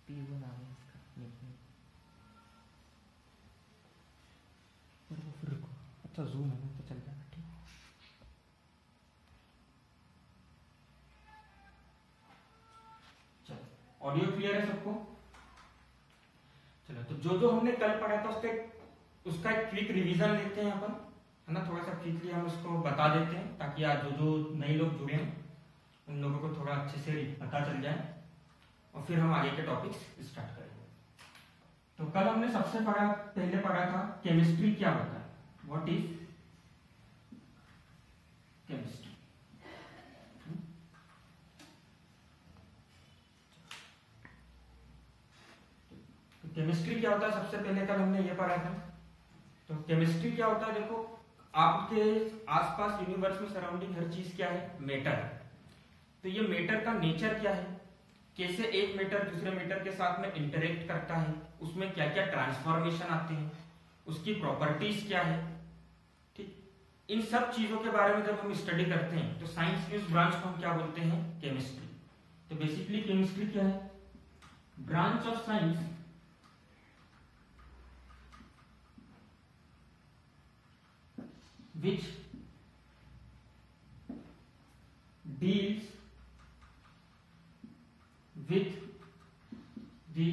P1 आ गया इसका nickname. पर वो फिर रुको, अच्छा जूम है ना तो चल जाएगा, ठीक। चलो ऑडियो क्लियर है सबको? चलो, तो जो हमने कल पढ़ा था उसका एक क्विक रिवीजन लेते हैं अपन, है ना। थोड़ा सा क्विकली हम उसको बता देते हैं ताकि आज जो नए लोग जुड़े हैं उन लोगों को थोड़ा अच्छे से पता चल जाए, और फिर हम आगे के टॉपिक्स स्टार्ट करेंगे। तो कल हमने सबसे पहले पढ़ा था केमिस्ट्री क्या होता है, व्हाट इज केमिस्ट्री। तो केमिस्ट्री क्या होता है सबसे पहले कल हमने ये पढ़ा था। तो केमिस्ट्री क्या होता है, देखो आपके आसपास यूनिवर्स में सराउंडिंग हर चीज क्या है, मैटर है। तो ये मैटर का नेचर क्या है, कैसे एक मैटर दूसरे मैटर के साथ में इंटरेक्ट करता है, उसमें क्या क्या ट्रांसफॉर्मेशन आते हैं, उसकी प्रॉपर्टीज क्या है, ठीक। इन सब चीजों के बारे में जब हम स्टडी करते हैं तो साइंस की उस ब्रांच को हम क्या बोलते हैं, केमिस्ट्री। तो बेसिकली केमिस्ट्री क्या है, branch of science which deals with the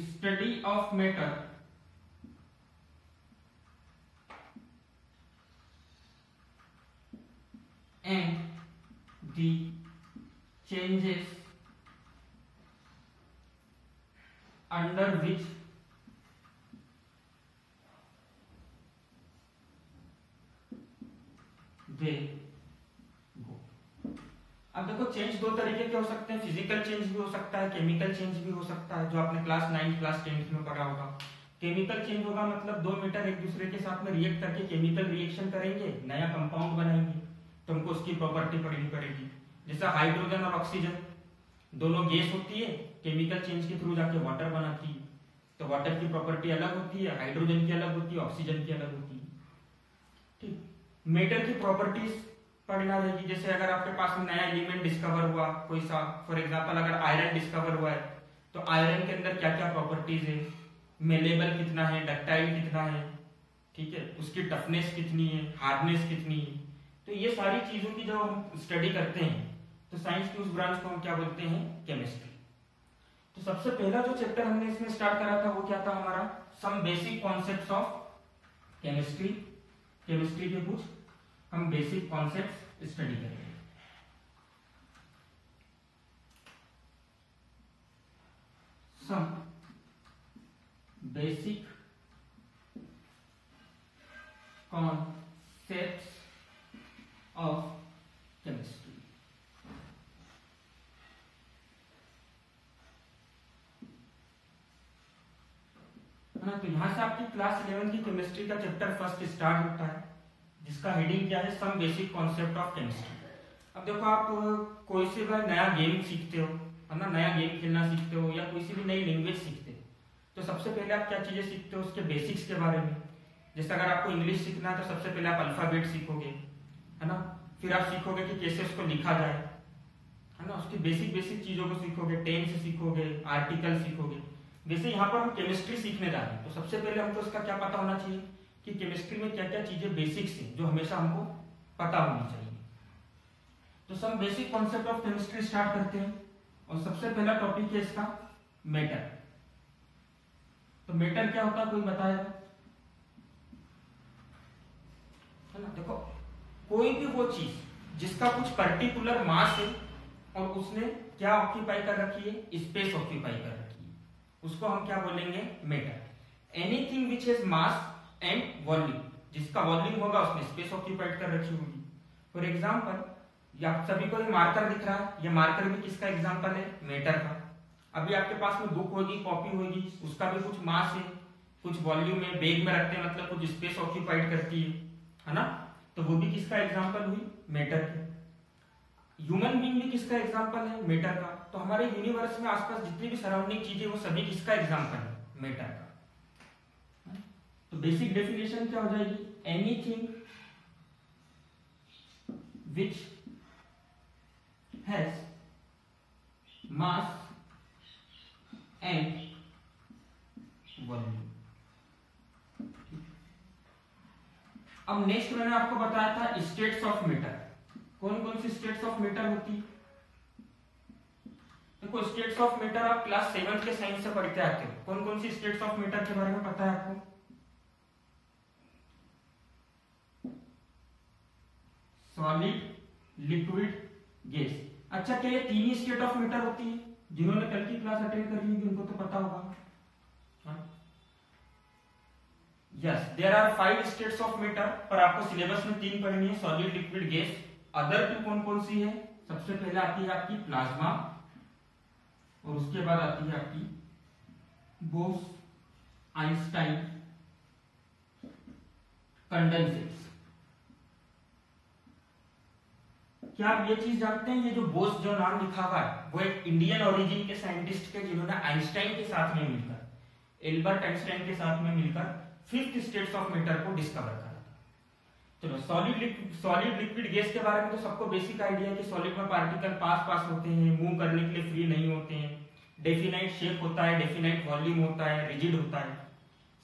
study of matter and the changes under which they go। अब देखो चेंज दो तरीके के हो सकते हैं, फिजिकल चेंज भी हो सकता है, केमिकल चेंज भी हो सकता है, जो आपने क्लास 9 क्लास 10 में पढ़ा होगा। केमिकल चेंज होगा मतलब दो मैटर एक दूसरे के साथ में रिएक्ट करके केमिकल रिएक्शन करेंगे, नया कंपाउंड बनाएंगे, तो हमको उसकी प्रॉपर्टी पढ़नी पड़ेगी। जैसा हाइड्रोजन और ऑक्सीजन दोनों गैस होती है, केमिकल चेंज के थ्रू जाके वाटर बनाती है, तो वाटर की प्रॉपर्टी अलग होती है, हाइड्रोजन की अलग होती है, ऑक्सीजन की अलग होती है, ठीक। मैटर की प्रॉपर्टीज पढ़ना रहेगी। जैसे अगर आपके पास में नया एलिमेंट डिस्कवर हुआ कोई सा, फॉर एग्जांपल अगर आयरन डिस्कवर हुआ है तो आयरन के अंदर क्या क्या प्रॉपर्टीज है, मेलेबल कितना है, डक्टाइल कितना है, ठीक है, उसकी टफनेस कितनी है, हार्डनेस कितनी है। तो ये सारी चीजों की जब हम स्टडी करते हैं तो साइंस की उस ब्रांच को हम क्या बोलते हैं, केमिस्ट्री। तो सबसे पहला जो चैप्टर हमने इसमें स्टार्ट करा था वो क्या था हमारा, some basic concepts of chemistry. Chemistry के कुछ हम बेसिक कॉन्सेप्ट्स स्टडी करेंगे। Some basic concepts of chemistry. है ना। तो यहां से आपकी क्लास 11 की केमिस्ट्री का चैप्टर फर्स्ट स्टार्ट होता है, जिसका हेडिंग क्या है, some basic concept of chemistry. अब देखो आप कोई से भी नया गेम सीखते हो, है ना, नया गेम खेलना सीखते हो या कोई सी भी नई लैंग्वेज सीखते हो, तो सबसे पहले आप क्या चीजें सीखते हो, उसके बेसिक्स के बारे में। जैसे अगर आपको इंग्लिश सीखना है तो सबसे पहले आप अल्फाबेट सीखोगे, है ना, फिर आप सीखोगे कि कैसे उसको लिखा जाए, है ना, उसकी बेसिक चीजों को सीखोगे, टेंस सीखोगे, आर्टिकल सीखोगे। वैसे यहाँ पर हम केमिस्ट्री सीखने जा रहे हैं तो सबसे पहले हमको इसका क्या पता होना चाहिए कि केमिस्ट्री में क्या क्या चीजें बेसिक्स हैं जो हमेशा हमको पता होनी चाहिए। तो सब basic concept of chemistry start करते हैं, और सबसे पहला टॉपिक है इसका मैटर। तो मैटर क्या होता है, कोई बताएगा, है ना। देखो कोई भी वो चीज जिसका कुछ पर्टिकुलर मास है और उसने क्या ऑक्यूपाई कर रखी है, स्पेस ऑक्यूपाई कर रखी है, उसको हम क्या बोलेंगे, matter. Anything which has mass and volume, जिसका वॉल्यूम होगा उसने स्पेस ऑक्यूपाइड कर रखी होगी। फॉर एग्जांपल आप सभी को ये मार्कर दिख रहा है, ये मार्कर भी किसका एग्जांपल है, मैटर का। अभी आपके पास में बुक होगी, कॉपी होगी, उसका भी कुछ मास है, कुछ वॉल्यूम है, बैग में रखते हैं मतलब कुछ स्पेस ऑक्यूपाइड करती है ना, तो वो भी किसका एग्जांपल हुई, मैटर की। ह्यूमन बीइंग भी किसका एग्जांपल है, मैटर का। तो हमारे यूनिवर्स में आसपास जितनी भी सराउंडिंग चीजें वो सभी किसका एग्जांपल है, मैटर का। तो बेसिक डेफिनेशन क्या हो जाएगी, एनीथिंग विच हैज मास अब नेक्स्ट मैंने आपको बताया था स्टेट्स ऑफ मैटर। कौन कौन सी स्टेट्स ऑफ मैटर होती? देखो स्टेट्स ऑफ मैटर आप क्लास 7 के साइंस से पढ़ के आते हो। कौन कौन सी स्टेट्स ऑफ मैटर के बारे में पता है आपको? Solid, liquid, gas. अच्छा, क्या ये तीन ही स्टेट ऑफ मैटर होती है? जिन्होंने कल की क्लास अटेंड कर ली उनको तो पता होगा। Yes, there are 5 states of matter, पर आपको सिलेबस में 3 पढ़नी है, सॉलिड, लिक्विड, गैस। अदर 2 कौन कौन सी है? सबसे पहले आती है आपकी प्लाज्मा, और उसके बाद आती है आपकी बोस आइंस्टाइन कंडेंसेट्स। क्या आप ये चीज जानते हैं, ये जो बोस जो नाम लिखा हुआ है वो एक इंडियन ओरिजिन के साइंटिस्ट के, जिन्होंने आइंस्टाइन के साथ में मिलकर, एल्बर्ट आइंस्टाइन के साथ में मिलकर 5th स्टेट्स ऑफ मैटर को डिस्कवर करा था। चलो सॉलिड लिक्विड गैस के बारे में तो सबको बेसिक आइडिया है कि सॉलिड में पार्टिकल पास पास होते हैं, मूव करने के लिए फ्री नहीं होते हैं, डेफिनाइट शेप होता है, डेफिनाइट वॉल्यूम होता है, रिजिड होता है।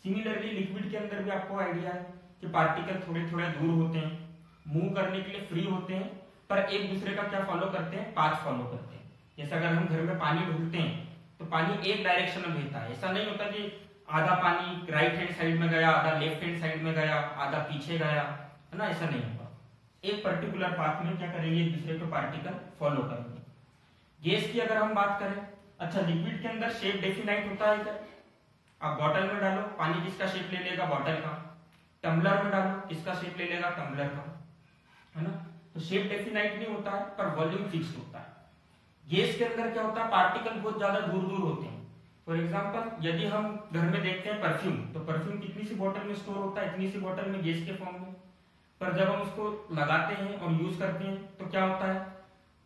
सिमिलरली लिक्विड के अंदर भी आपको आइडिया है कि पार्टिकल थोड़े थोड़े दूर होते हैं, मूव करने के लिए फ्री होते हैं, पर एक दूसरे का क्या फॉलो करते हैं? पाथ फॉलो करते हैं। जैसे अगर हम घर में पानी ढूंढते हैं तो पानी एक डायरेक्शन में बहता है, ऐसा नहीं होता कि आधा पानी राइट हैंड साइड में गया, आधा लेफ्ट हैंड साइड में गया, आधा पीछे गया, है ना, ऐसा नहीं होगा। एक पर्टिकुलर पाथ में क्या करेंगे? एक दूसरे को पार्टिकल फॉलो करेंगे। गैस की अगर हम बात करें, अच्छा लिक्विड के अंदर शेप डेफिनाइट होता है क्या? आप बॉटल में डालो, पानी किसका शेप ले लेगा? बॉटल का। टम्बलर में डालो, किसका शेप ले लेगा? टम्बलर का, है ना। तो शेप डेफिनाइट नहीं होता है, पर वॉल्यूम फिक्स्ड होता है। गैस के अंदर क्या होता है? पार्टिकल बहुत ज्यादा दूर दूर होते हैं। फॉर एग्जांपल यदि हम घर में देखते हैं परफ्यूम, तो परफ्यूम कितनी सी बोतल में स्टोर होता है? इतनी सी बोतल में गैस के फॉर्म में। पर जब हम उसको लगाते हैं और यूज करते हैं तो क्या होता है?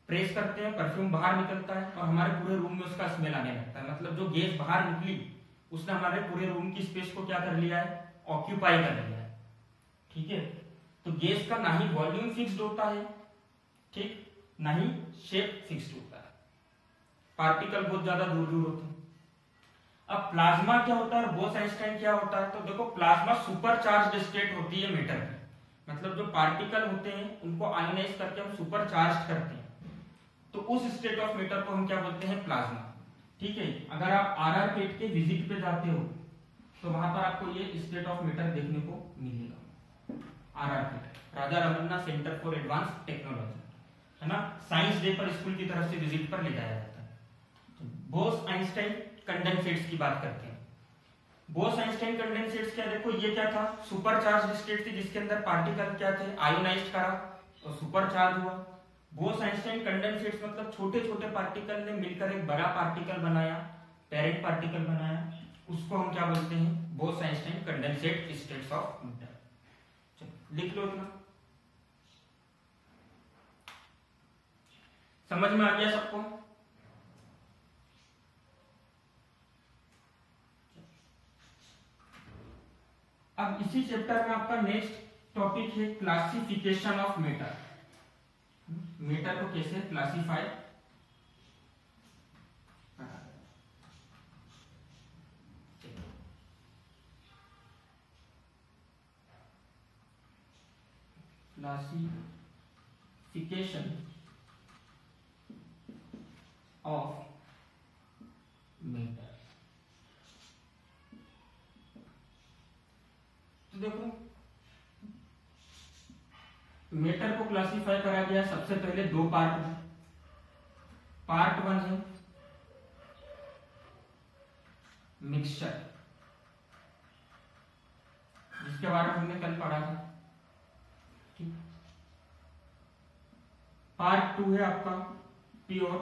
प्रेस करते हैं, परफ्यूम बाहर निकलता है और हमारे पूरे रूम में उसका स्मेल आने लगता है। मतलब जो गैस बाहर निकली उसने हमारे पूरे रूम की स्पेस को क्या कर लिया है? ऑक्यूपाई कर लिया है। ठीक है, तो गैस का ना ही वॉल्यूम फिक्स्ड होता है, ठीक, ना ही शेप फिक्स्ड होता है, पार्टिकल बहुत ज्यादा दूर दूर होते हैं। अब प्लाज्मा क्या होता है और बोस आइंस्टाइन क्या होता है? तो देखो प्लाज्मा सुपर चार्ज्ड स्टेट होती है मैटर की, मतलब जो पार्टिकल होते हैं उनको आयोनाइज करके हम सुपर चार्ज करते हैं, तो उस स्टेट ऑफ मैटर को हम क्या बोलते हैं? प्लाज्मा। ठीक है, अगर आप आरआर पेट के विजिट पे जाते हो तो वहां पर आपको ये स्टेट ऑफ मैटर देखने को मिलेगा। आरआर पेट, Raja Ramanna centre for advance technology, है ना, साइंस डे पर स्कूल की तरफ से विजिट पर ले जाया जाता है। तो बोस आइंस्टाइन कंडेंसेट्स की बात करते हैं। बोस आइंस्टाइन कंडेंसेट्स क्या? देखो ये क्या था? सुपर चार्ज स्टेट थी जिसके अंदर पार्टिकल क्या थे? आयोनाइज्ड करा और सुपर चार्ज हुआ। बोस आइंस्टाइन कंडेंसेट्स मतलब छोटे छोटे पार्टिकल ने मिलकर एक बड़ा पार्टिकल बनाया, पेरेंट पार्टिकल बनाया, उसको हम क्या बोलते हैं? Bose Einstein condensate states of matter. लिख लो इतना, समझ में आ गया सबको? अब इसी चैप्टर में आपका नेक्स्ट टॉपिक है क्लासिफिकेशन ऑफ मैटर। मैटर को कैसे क्लासिफाई करा, क्लासिफिकेशन ऑफ मैटर। तो देखो मैटर को क्लासिफाई करा गया सबसे पहले 2 पार्ट में। पार्ट 1 है मिक्सचर, जिसके बारे में हमने कल पढ़ा था, ठीक। पार्ट 2 है आपका प्योर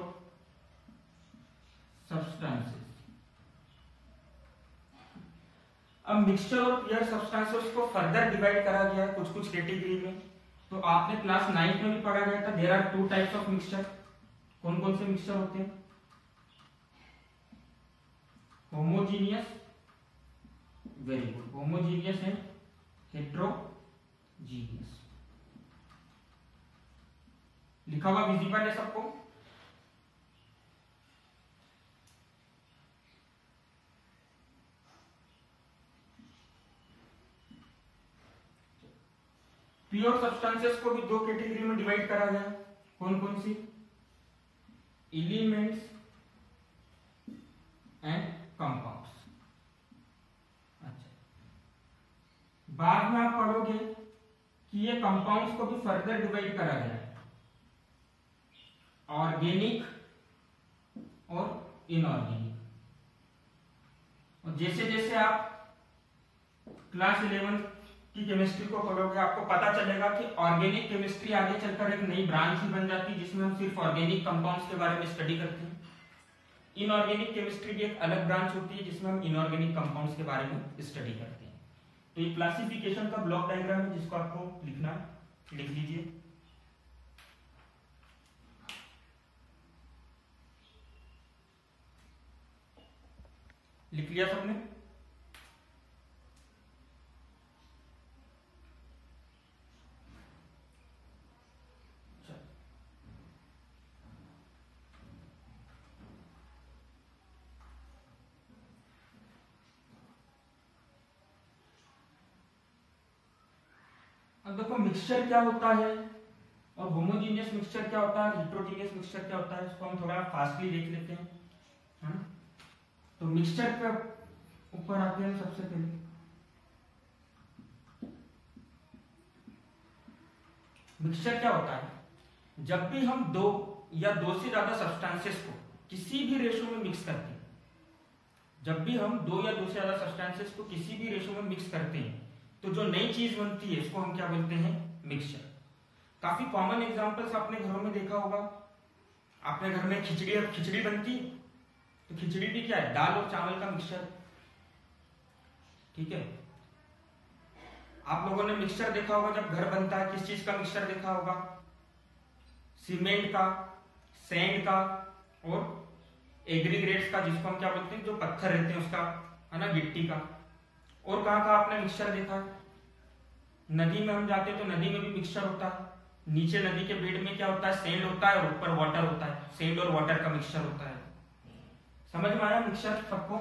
सब्सटेंसेस। अब मिक्सचर और प्योर सब्सटेंसेस को फर्दर डिवाइड करा गया है कुछ कुछ कैटेगरी में। तो आपने क्लास 9 में भी पढ़ा गया था, there are 2 types of mixture. कौन कौन से मिक्सचर होते हैं? होमोजीनियस, वेरी गुड, होमोजीनियस है, हेट्रोजीनियस। लिखा हुआ विजिबल है सबको? प्योर सब्सटेंसेस को भी दो कैटेगरी में डिवाइड करा गया। कौन कौन सी? Elements and compounds. अच्छा, बाद में आप पढ़ोगे कि ये कंपाउंड्स को भी फर्दर डिवाइड करा गया है, ऑर्गेनिक और इनऑर्गेनिक। और जैसे जैसे आप क्लास 11 की केमिस्ट्री को पढ़ोगे आपको पता चलेगा कि ऑर्गेनिक केमिस्ट्री आगे चलकर एक नई ब्रांच ही बन जाती है जिसमें हम सिर्फ ऑर्गेनिक कंपाउंड्स के बारे में स्टडी करते हैं। इनऑर्गेनिक केमिस्ट्री की एक अलग ब्रांच होती है जिसमें हम इनऑर्गेनिक कंपाउंड्स के बारे में स्टडी करते हैं। तो ये क्लासिफिकेशन का ब्लॉक डायग्राम है जिसको आपको लिखना है, लिख लीजिए। लिख लिया सबने? अब देखो मिक्सचर क्या होता है और होमोजीनियस मिक्सचर क्या होता है, हेटेरोजीनियस मिक्सचर क्या होता है, इसको हम थोड़ा फास्टली देख लेते हैं, है ना। तो मिक्सचर के ऊपर आते हैं सबसे पहले। मिक्सचर क्या होता है? जब भी हम दो या दो से ज्यादा सब्सटेंसेस को किसी भी रेशो में मिक्स करते हैं, जब भी हम दो या दो से ज्यादा सब्सटेंसेस को किसी भी रेशो में मिक्स करते हैं तो जो नई चीज बनती है इसको हम क्या बोलते हैं? मिक्सचर। काफी कॉमन एग्जांपल्स आपने घरों में देखा होगा। आपने घर में खिचड़ी बनती है तो खिचड़ी भी क्या है? दाल और चावल का मिक्सचर, ठीक है। आप लोगों ने मिक्सचर देखा होगा जब घर बनता है, किस चीज का मिक्सचर देखा होगा? सीमेंट का, सैंड का और एग्रीग्रेट्स का, जिसको हम क्या बोलते हैं? जो पत्थर रहते हैं उसका, है ना, गिट्टी का। और कहाँ कहाँ आपने मिक्सचर देखा है? नदी में हम जाते हैं तो नदी में भी मिक्सचर होता है। नीचे नदी के बेड में क्या होता है? सैंड होता है और ऊपर वाटर होता है। सैंड और वाटर का मिक्सचर होता है। समझ में आया मिक्सचर सबको?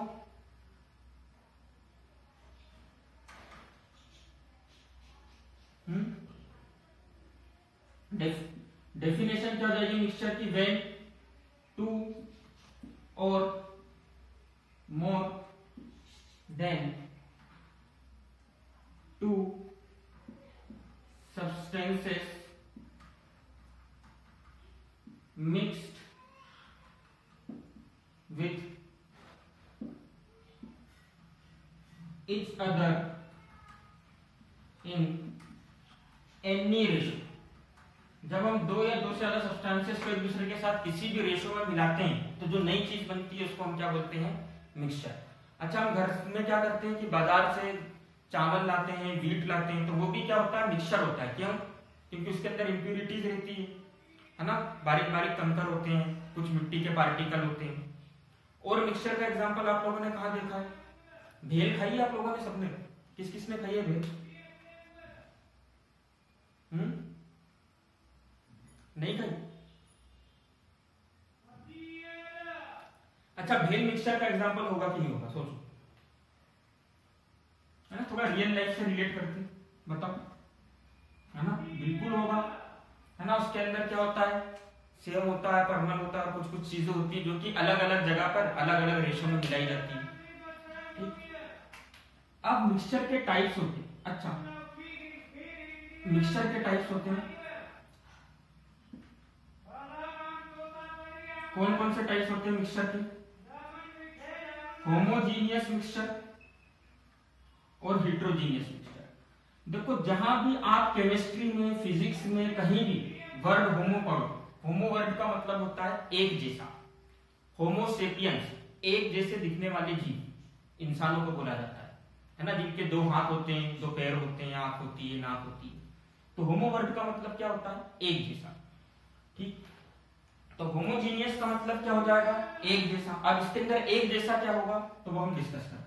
डेफिनेशन क्या हो जाएगी मिक्सचर की? व्हेन टू और more than two substances mixed with each other in any ratio। जब हम दो या दो से ज्यादा सब्सटेंसेस को एक दूसरे के साथ किसी भी रेशो में मिलाते हैं तो जो नई चीज बनती है उसको हम क्या बोलते हैं? मिक्सचर। अच्छा, हम घर में क्या करते हैं कि बाजार से चावल लाते हैं, व्हीट लाते हैं, तो वो भी क्या होता है? मिक्सचर होता है। क्यों? क्योंकि उसके अंदर इंप्यूरिटीज रहती है ना, बारीक बारीक कंकर होते हैं, कुछ मिट्टी के पार्टिकल होते हैं। और मिक्सचर का एग्जांपल आप लोगों ने कहाँ देखा है? भेल खाई है आप लोगों ने सबने? किस किस ने खाई है भेल? नहीं खाई? अच्छा, भेल मिक्सचर का एग्जांपल होगा कि नहीं होगा? सोचो, है ना, थोड़ा रियल लाइफ से रिलेट करते, बताओ, है ना। बिल्कुल होगा, है ना। उसके अंदर क्या होता है? सेम होता है, परमल होता है, कुछ कुछ चीजें होती है जो कि अलग अलग जगह पर अलग अलग रेशो में मिलाई जाती है, ठीक। अब मिक्सचर के टाइप्स होते हैं। अच्छा, मिक्सचर के टाइप्स होते हैं, कौन कौन से टाइप्स होते हैं मिक्सचर के? होमोजीनियस मिक्सचर और हेटेरोजीनियस मिक्सचर। देखो, जहां भी आप केमिस्ट्री में, फिजिक्स में कहीं भी वर्ड होमो पढ़ो, होमो वर्ड का मतलब होता है एक जैसा। होमो सेपियंस, एक जैसे दिखने वाले जीव इंसानों को बोला जाता है ना, जिनके दो हाथ होते हैं, दो पैर होते हैं, आंख होती है, नाक होती है। तो होमो वर्ड का मतलब क्या होता है? एक जैसा, ठीक। तो होमोजीनियस का मतलब क्या हो जाएगा? एक जैसा। अब इसके अंदर एक जैसा क्या होगा तो वो हम डिस्कस करते हैं।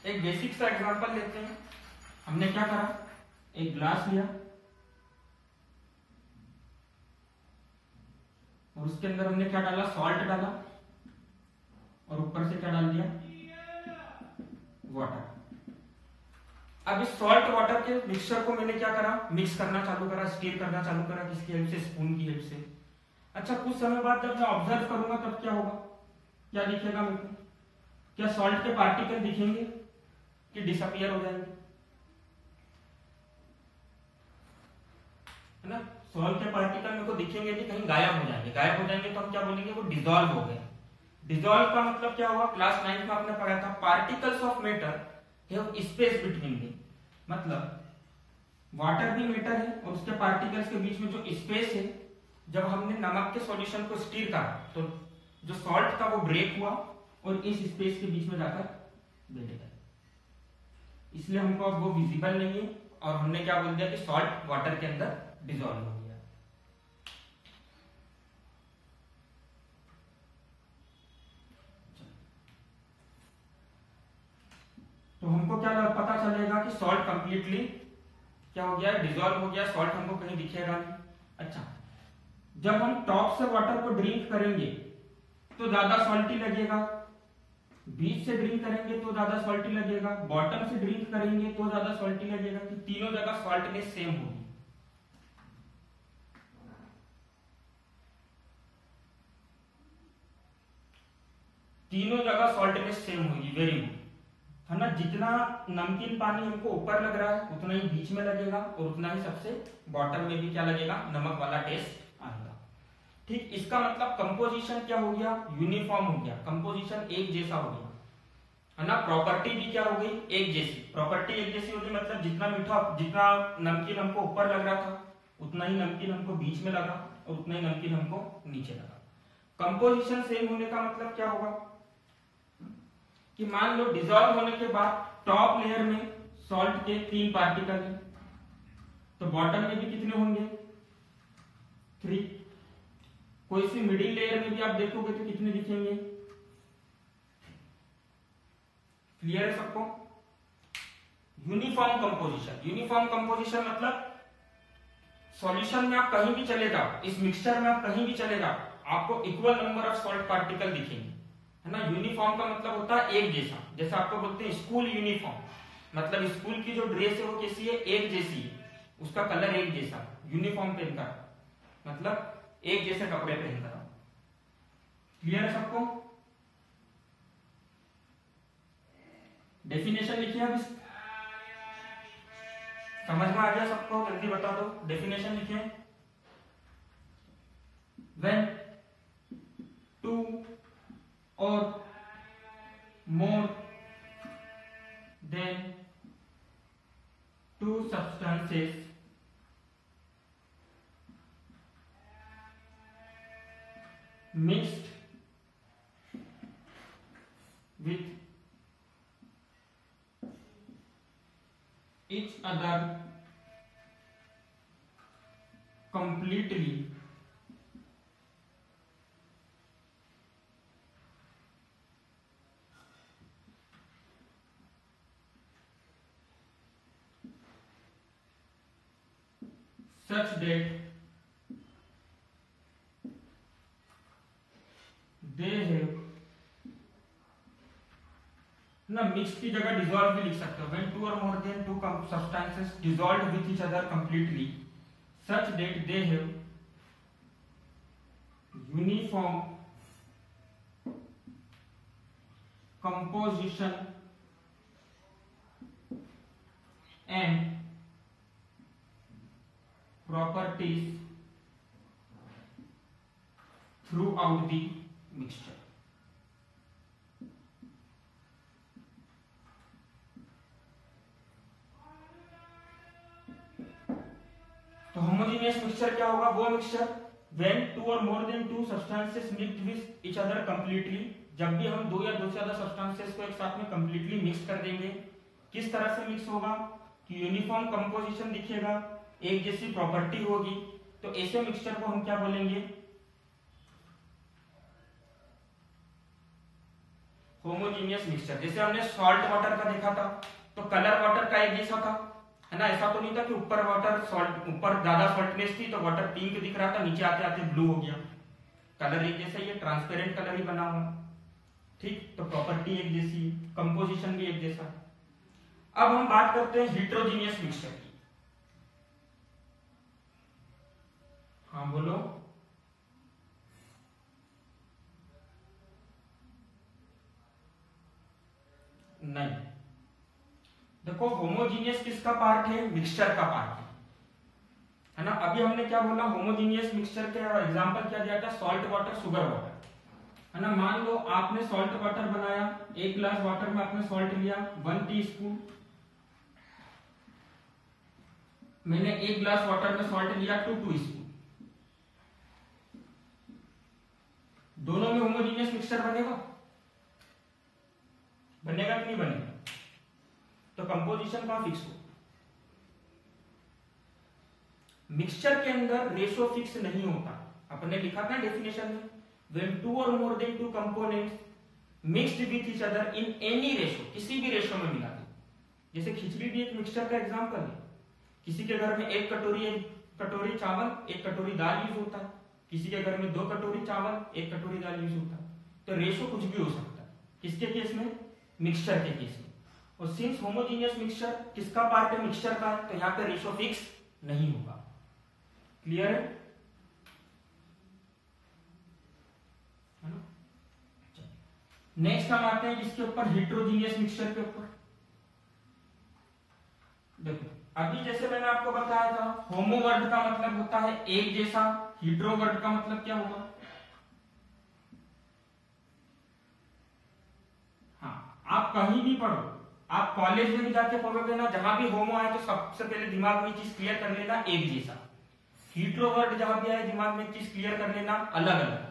एक बेसिक सा एग्जांपल लेते हैं। हमने क्या करा? एक ग्लास लिया और उसके अंदर हमने क्या डाला, सॉल्ट डाला और ऊपर से क्या डाल दिया, वाटर। अब इस सॉल्ट वाटर के मिक्सचर को मैंने क्या करा, मिक्स करना चालू करा, स्टीर करना चालू करा, किसकी हेल्प से, स्पून की हेल्प से। अच्छा, कुछ समय बाद जब मैं ऑब्जर्व करूंगा तब क्या होगा, क्या दिखेगा मेरे को, क्या सॉल्ट के पार्टिकल दिखेंगे कि डिसअपियर हो जाएंगे, है ना। सॉल्ट के पार्टिकल मेरे को दिखेंगे कि कहीं गायब हो जाएंगे, गायब हो जाएंगे तो हम क्या बोलेंगे, वो डिसॉल्व हो गए। डिसॉल्व का मतलब क्या हुआ, क्लास 9 में आपने पढ़ा था, particles of matter have space between them, मतलब वाटर भी मैटर है और उसके पार्टिकल्स के बीच में जो स्पेस है, जब हमने नमक के सॉल्यूशन को स्टीर करा तो जो सॉल्ट था वो ब्रेक हुआ और इस स्पेस के बीच में जाकर बैठ गया, इसलिए हमको अब वो विजिबल नहीं है और हमने क्या बोल दिया कि सॉल्ट वाटर के अंदर डिसॉल्व हो गया। तो हमको क्या पता चलेगा कि सॉल्ट कंप्लीटली क्या हो गया, डिसॉल्व हो गया, सॉल्ट हमको कहीं दिखेगा नहीं। अच्छा, जब हम टॉप से वाटर को ड्रिंक करेंगे तो ज्यादा सॉल्टी लगेगा, बीच से ड्रिंक करेंगे तो ज्यादा सॉल्टी लगेगा, बॉटम से ड्रिंक करेंगे तो ज्यादा सॉल्टी लगेगा, कि तीनों जगह सॉल्टनेस सेम होगी। तीनों जगह सॉल्टनेस सेम होगी, वेरी गुड, है ना। जितना नमकीन पानी हमको ऊपर लग रहा है उतना ही बीच में लगेगा और उतना ही सबसे बॉटम में भी क्या लगेगा, नमक वाला टेस्ट आएगा। ठीक, इसका मतलब कंपोजिशन क्या हो गया, यूनिफॉर्म हो गया, कंपोजिशन एक जैसा हो गया, है ना। प्रॉपर्टी भी क्या हो गई, एक जैसी, प्रॉपर्टी एक जैसी होगी, मतलब जितना मीठा, जितना नमकीन हमको ऊपर लग रहा था उतना ही नमकीन हमको बीच में लगा और उतना ही नमकीन हमको नीचे लगा। कंपोजिशन सेम होने का मतलब क्या होगा कि मान लो डिसॉल्व होने के बाद टॉप लेयर में सॉल्ट के 3 पार्टिकल हैं, तो बॉटम में भी कितने होंगे, 3। कोई सी मिडिल लेयर में भी आप देखोगे तो कितने दिखेंगे, क्लियर है सबको। यूनिफॉर्म कंपोजिशन, यूनिफॉर्म कंपोजिशन मतलब सॉल्यूशन में आप कहीं भी चले जाओ, इस मिक्सचर में आप कहीं भी चले जाओ, आपको equal number of salt particle दिखेंगे, है ना। यूनिफॉर्म का मतलब होता है एक जैसा, जैसे आपको बोलते हैं स्कूल यूनिफॉर्म, मतलब स्कूल की जो ड्रेस है वो कैसी है, एक जैसी है, उसका कलर एक जैसा, यूनिफॉर्म पहनकर मतलब एक जैसे कपड़े पहनकर। क्लियर है सबको। डेफिनेशन लिखिए, अब समझ में आ गया सबको, जल्दी बता दो, डेफिनेशन लिखिए। When 2 or more than 2 substances mixed with each other completely, such that they have ना, मिक्स की जगह डिसॉल्व भी लिख सकते हो, when 2 or more than 2 substances dissolved with each other completely such that they have uniform composition and properties throughout the mixture। तो homogeneous mixture क्या होगा, वो mixture when 2 or more than 2 substances mixed with each other completely, जब भी हम 2 या 2 से ज्यादा सब्सटेंसेस को एक साथ में कंप्लीटली मिक्स कर देंगे, किस तरह से मिक्स होगा कि यूनिफॉर्म कंपोजिशन दिखेगा, एक जैसी प्रॉपर्टी होगी, तो ऐसे मिक्सचर को हम क्या बोलेंगे, होमोजेनियस मिक्सचर। जैसे हमने सॉल्ट वाटर का देखा था तो कलर वाटर का एक जैसा था, है ना। ऐसा तो नहीं था कि ऊपर वाटर सॉल्ट, ऊपर ज्यादा सॉल्टनेस थी तो वाटर पिंक दिख रहा था, नीचे आते आते ब्लू हो गया। कलर एक जैसा, ये ट्रांसपेरेंट कलर ही बना हुआ, ठीक। तो प्रॉपर्टी एक जैसी है, कंपोजिशन भी एक जैसा। अब हम बात करते हैं हिट्रोजीनियस मिक्सचर की। हाँ बोलो। नहीं, देखो होमोजीनियस किसका पार्ट है? मिक्सचर का पार्ट है ना। अभी हमने क्या बोला, होमोजीनियस मिक्सचर के एग्जांपल क्या दिया था? सॉल्ट वाटर, शुगर वाटर, है ना। मान लो आपने सॉल्ट वाटर बनाया, 1 ग्लास वाटर में आपने सॉल्ट लिया 1 टीस्पून, मैंने 1 ग्लास वाटर में सॉल्ट लिया 2 टीस्पून। दोनों में होमोजीनियस मिक्सचर बनेगा? बनेगा कि नहीं बनेगा? तो कंपोजिशन कहां फिक्स हो? मिक्सचर के अंदर रेशो फिक्स नहीं होता। अपने लिखा था डेफिनेशन में, when 2 or more than 2 components mixed with each other in any ratio, किसी भी रेशो में मिला दे। जैसे खिचड़ी भी एक मिक्सचर का एग्जांपल है। किसी के घर में 1 कटोरी चावल 1 कटोरी दाल यूज होता है, किसी के घर में 2 कटोरी चावल 1 कटोरी दाल यूज होता है। तो रेशो कुछ भी हो सकता है, किसके केस में? मिक्सचर के केस में। और सिंस होमोजीनियस मिक्सचर किसका पार्ट है? मिक्सचर का, तो यहाँ पे रेशो फिक्स नहीं होगा। क्लियर है? नेक्स्ट हम आते हैं किसके ऊपर? हेट्रोजीनियस मिक्सचर के ऊपर। देखो अभी जैसे मैंने आपको बताया था, होमो वर्ड का मतलब होता है एक जैसा, हीट्रो वर्ड का मतलब क्या होगा? हाँ, आप कहीं भी पढ़ो, आप कॉलेज में भी जाके पढ़ोगे ना, जहां भी होमो आए तो सबसे पहले दिमाग में चीज क्लियर कर लेना एक जैसा। हीट्रो वर्ड जहां भी आए दिमाग में चीज क्लियर कर लेना अलग अलग।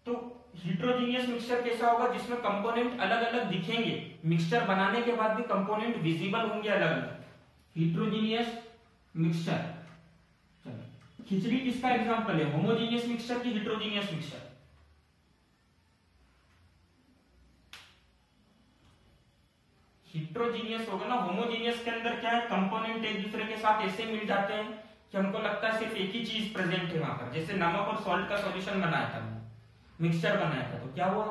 तो हिट्रोजीनियस मिक्सचर कैसा होगा? जिसमें कंपोनेंट अलग अलग दिखेंगे, मिक्सचर बनाने के बाद भी कंपोनेंट विजिबल होंगे अलग अलग। Heterogeneous mixture. खिचड़ी किसका एग्जांपल है? होमोजीनियस मिक्सचर की हिट्रोजीनियस मिक्सचर? हिट्रोजीनियस होगा ना। होमोजीनियस के अंदर क्या है? कंपोनेंट एक दूसरे के साथ ऐसे मिल जाते हैं कि हमको लगता है सिर्फ एक ही चीज प्रेजेंट है वहां पर। जैसे नमक और सॉल्ट का सॉल्यूशन बनाया था, मिक्सचर बनाया था, तो क्या हुआ?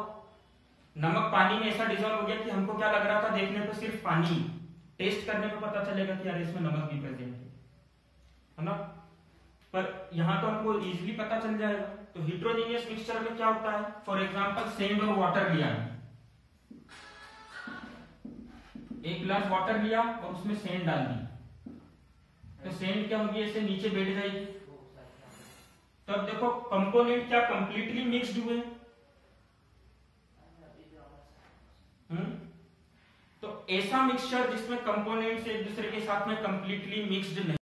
नमक पानी में ऐसा डिजोल्व हो गया कि हमको क्या लग रहा था देखने पे सिर्फ पानी, टेस्ट करने पे पता चलेगा कि यार इसमें नमक भी प्रेजेंट है ना। पर यहाँ तो हमको इजीली पता चल जाएगा। तो हिट्रोजीनियस मिक्सचर में क्या होता है? फॉर एग्जांपल सेंड और वाटर लिया, 1 ग्लास वाटर लिया और उसमें सेंड डाल दी, तो सेंड क्या होगी? ऐसे नीचे बैठ जाएगी। तो अब देखो कंपोनेंट क्या कंप्लीटली मिक्स्ड हुए? तो ऐसा मिक्सचर जिसमें कंपोनेंट्स एक दूसरे के साथ में कंप्लीटली मिक्स्ड नहीं